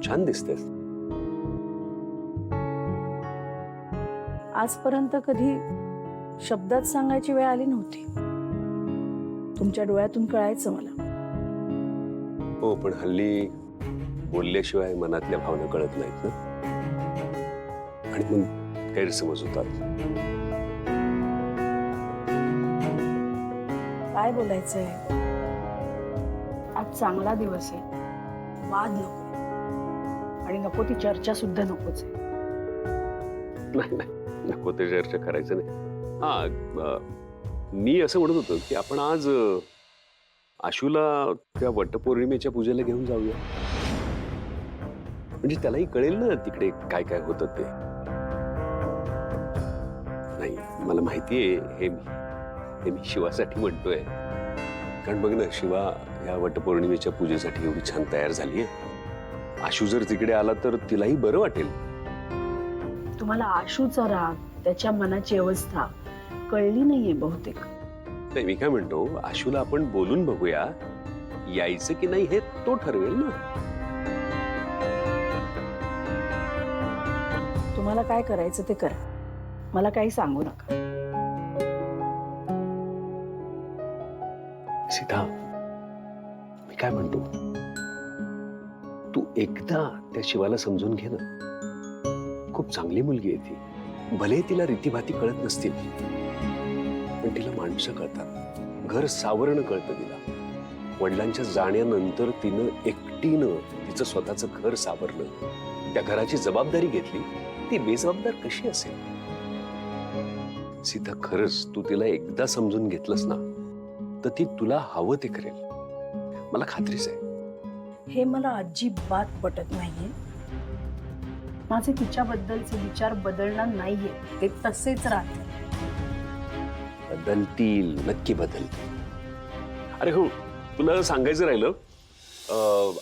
छान दिसतेस. आजपर्यंत कधी शब्दात सांगायची वेळ आली नव्हती. तुमच्या डोळ्यातून कळायचं मला. हो, पण हल्ली बोलल्याशिवाय मनातल्या भावना कळत नाहीत ना, आणि मग गैरसमज होतात. काय बोलायचंय? आज चांगला दिवस आहे. वाद नको आणि नको ती चर्चा सुद्धा नकोच आहे. नाही नाही, नको ते चर्चा करायचं नाही. हा, मी असं म्हणत होतो की आपण आज आशूला त्या वटपौर्णिमेच्या पूजेला घेऊन जाऊया. म्हणजे त्यालाही कळेल ना तिकडे काय काय होतं ते. नाही, मला माहितीये हे मी शिवासाठी म्हणतोय. कारण बघ ना, शिवा या वटपौर्णिमेच्या पूजेसाठी एवढी छान तयार झालीये. आशू जर तिकडे आला तर तिलाही बरं वाटेल. तुम्हाला आशूचा राग, त्याच्या मनाची अवस्था कळली नाहीये बहुतेक. नाही, मी काय म्हणतो, आशूला आपण बोलून बघूया, यायचं की नाही हे तो ठरवेल ना. तुम्हाला काय करायचं ते करा, मला काही सांगू नका. सीता, मी काय म्हणतो, तू एकदा त्या शिवाला समजून घे ना. खूप चांगली मुलगी आहे ती. भले तिला रीतीभाती कळत नसतील, पण तिला माणसं कळतात, घर सावरणं कळतं तिला. वडिलांच्या जाण्यानंतर तिनं एकटीनं तिचं स्वतःचं घर सावरलं, त्या घराची जबाबदारी घेतली. ती बेजबाबदार कशी असेल? सीता, खरंच तू तिला एकदा समजून घेतलंस ना, तर ती तुला हवं ते करेल. मला खात्रीच आहे. हे मला अजिबात पटत नाहीये. माझे तिच्याबद्दलचे विचार बदलणार नाहीये, ते तसेच राहतील. बदलतील, नक्की बदलतील. अरे हो, तुला सांगायचं राहिलं,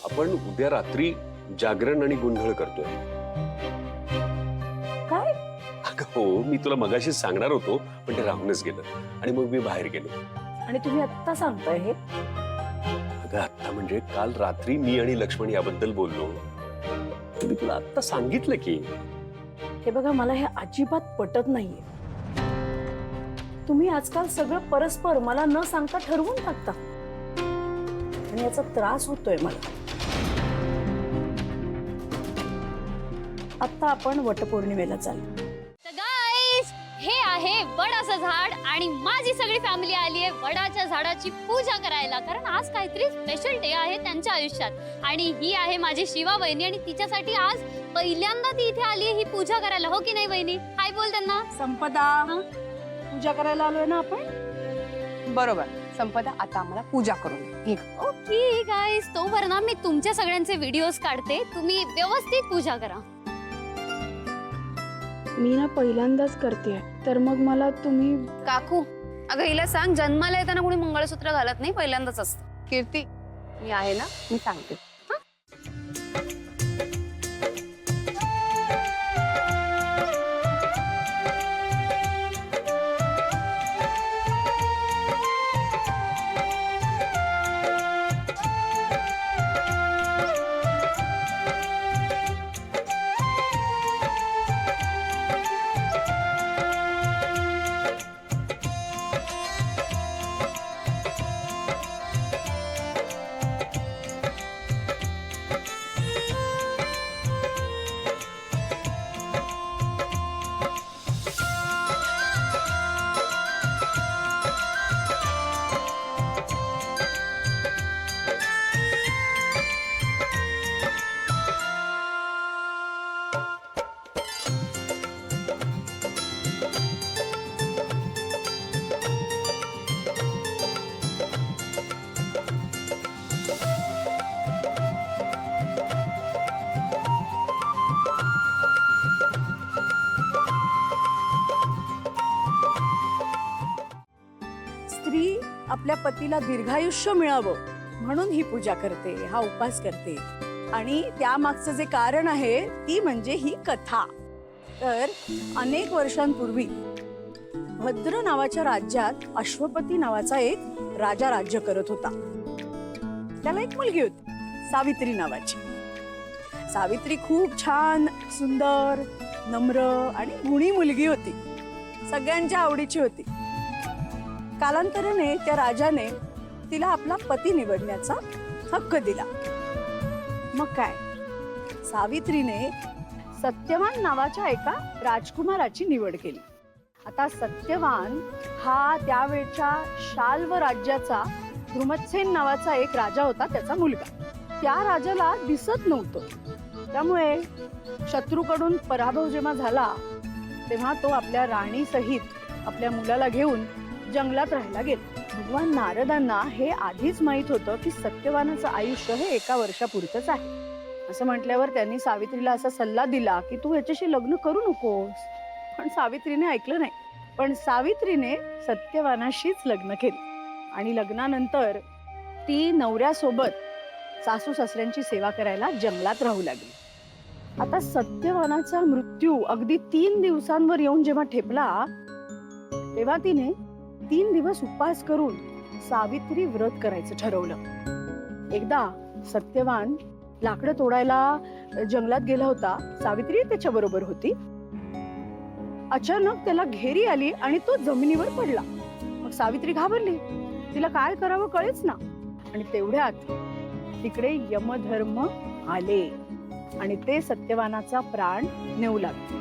आपण उद्या रात्री जागरण आणि गोंधळ करतोय. काय? अगं हो, मी तुला मगाशीच सांगणार होतो, पण ते राहूनच गेलं आणि मग मी बाहेर गेलो. आणि तुम्ही आत्ता सांगताय हे? अगं आत्ता म्हणजे काल रात्री मी आणि लक्ष्मण याबद्दल बोललो. मी तुला आत्ता सांगितलं की. हे बघा, मला हे अजिबात पटत नाहीये. तुम्ही आजकाल सगळं परस्पर मला न सांगता ठरवून टाकता आणि याचा त्रास होतोय मला. आता आपण वटपौर्णिमेला चाललो. तर गाईज, हे आहे वडाचं झाड आणि माझी सगळी फॅमिली आली आहे वडाच्या झाडाची पूजा करायला. कारण आज काहीतरी स्पेशल डे आहे त्यांच्या आयुष्यात. आणि ही आहे माझी शिवा वहिनी आणि तिच्यासाठी आज पहिल्यांदा ती इथे आली आहे ही पूजा करायला. हो की नाही वहिनी? हाय बोल त्यांना. संपदा, पूजा करायला आलोय ना आपण? बरोबर संपदा, आता आम्हाला पूजा करून ओके गाईज, तोवर ना मी तुमच्या सगळ्यांचे व्हिडिओज काढते, तुम्ही व्यवस्थित पूजा करा. मी ना पहिल्यांदाच करते, तर मग मला तुम्ही. काकू, अगं हिला सांग, जन्माला येताना कोणी मंगळसूत्र घालत नाही, पहिल्यांदाच असतं. कीर्ती, मी आहे ना, मी सांगते. स्त्री आपल्या पतीला दीर्घायुष्य मिळावं म्हणून ही पूजा करते, हा उपास करते. आणि त्यामागचं जे कारण आहे ती म्हणजे ही कथा. तर अनेक वर्षांपूर्वी भद्र नावाच्या राज्यात अश्वपती नावाचा एक राजा राज्य करत होता. त्याला एक मुलगी होती, सावित्री नावाची. सावित्री खूप छान, सुंदर, नम्र आणि गुणी मुलगी होती. सगळ्यांच्या आवडीची होती. कालांतराने त्या राजाने तिला आपला पती निवडण्याचा हक्क दिला. मग काय, सावित्रीने सत्यवान नावाच्या एका राजकुमाराची निवड केली. आता सत्यवान हा त्यावेळच्या शाल्व राज्याचा धृमत्सेन नावाचा एक राजा होता, त्याचा मुलगा. त्या राजाला दिसत नव्हतं. त्यामुळे शत्रूकडून पराभव जेव्हा झाला तेव्हा तो आपल्या राणीसहित आपल्या मुलाला घेऊन जंगलात राहायला गेला. भगवान नारदांना हे आधीच माहित होतं की सत्यवानाचं आयुष्य हे 1 वर्षापुरतंच आहे. असं म्हटल्यावर त्यांनी सावित्रीला असा सल्ला दिला की तू ह्याच्याशी लग्न करू नकोस. पण सावित्रीने ऐकलं नाही. पण सावित्रीने सत्यवानाशीच लग्न केलं आणि लग्नानंतर ती नवऱ्यासोबत सासू सासऱ्यांची सेवा करायला जंगलात राहू लागली. आता सत्यवानाचा मृत्यू अगदी 3 दिवसांवर येऊन जेव्हा ठेपला तेव्हा तिने 3 दिवस उपवास करून सावित्री व्रत करायचं ठरवलं. एकदा सत्यवान लाकडं तोडायला जंगलात गेला होता. सावित्री त्याच्या बरोबर होती. अचानक त्याला घेरी आली आणि तो जमिनीवर पडला. मग सावित्री घाबरली. तिला काय करावं कळेच ना. आणि तेवढ्यात तिकडे यमधर्म आले आणि ते सत्यवानाचा प्राण नेऊ लागले.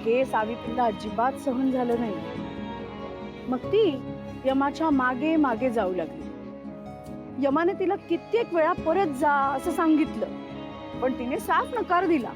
हे सावित्रीला अजिबात सहन झालं नाही. मग ती यमाच्या मागे मागे जाऊ लागली. यमाने तिला कित्येक वेळा परत जा असं सांगितलं, पण तिने साफ नकार दिला.